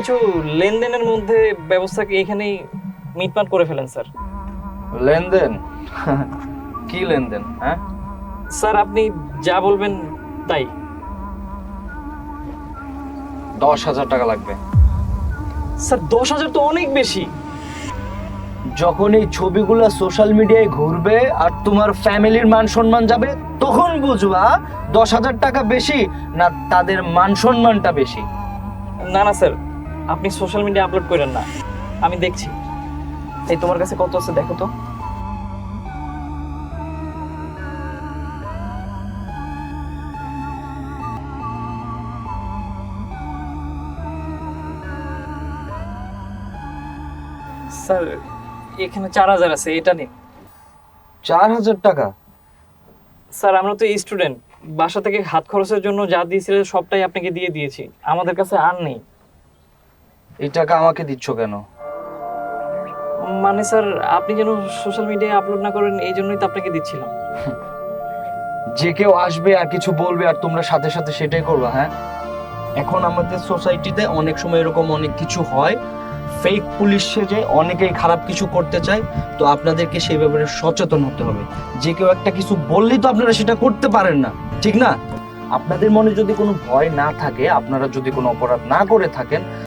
কিছু লেনদেনের মধ্যে ব্যবস্থাকে এখানেই মিটমাট করে ফেলেন স্যার। লেনদেন? কি লেনদেন? হ্যাঁ, স্যার আপনি যা বলবেন তাই। 10,000 টাকা লাগবে। স্যার 10,000 তো অনেক বেশি। যখন এই ছবিগুলো সোশ্যাল মিডিয়ায় ঘুরবে আর তোমার ফ্যামিলির মান সম্মান যাবে, তখন বুঝবা 10,000 টাকা বেশি না তাদের মান সম্মানটা বেশি। না না স্যার, আপনি সোশ্যাল মিডিয়া আপলোড করেন না, আমি দেখছি। এই তোমার কাছে কত আছে দেখো তো। স্যার এখানে 4,000 আছে, এটা নিন। 4,000 টাকা? স্যার আমরা তো স্টুডেন্ট, বাসা থেকে হাত খরচের জন্য যা দিয়েছিলেন সবটাই আপনাকে দিয়ে দিয়েছি, আমাদের কাছে আর নেই। এই টাকা আমাকে দিচ্ছ কেন? মানে স্যার আপনি যেন সোশ্যাল মিডিয়ায় আপলোড না করেন, এই জন্যই তো আপনাকে দিচ্ছিলাম। যে কেউ আসবে আর কিছু বলবে আর তোমরা সাথে সাথে সেটাই করবে? হ্যাঁ, এখন আমাদের সোসাইটিতে অনেক সময় এরকম অনেক কিছু হয়, ফেক পুলিশ সেজে অনেকেই খারাপ কিছু করতে চায়। তো আপনাদেরকে সেই ব্যাপারে সচেতন হতে হবে। যে কেউ একটা কিছু বললেই তো আপনারা সেটা করতে পারেন না, ঠিক না? আপনাদের মনে যদি কোনো ভয় না থাকে, আপনারা যদি কোনো অপরাধ না করে থাকেন,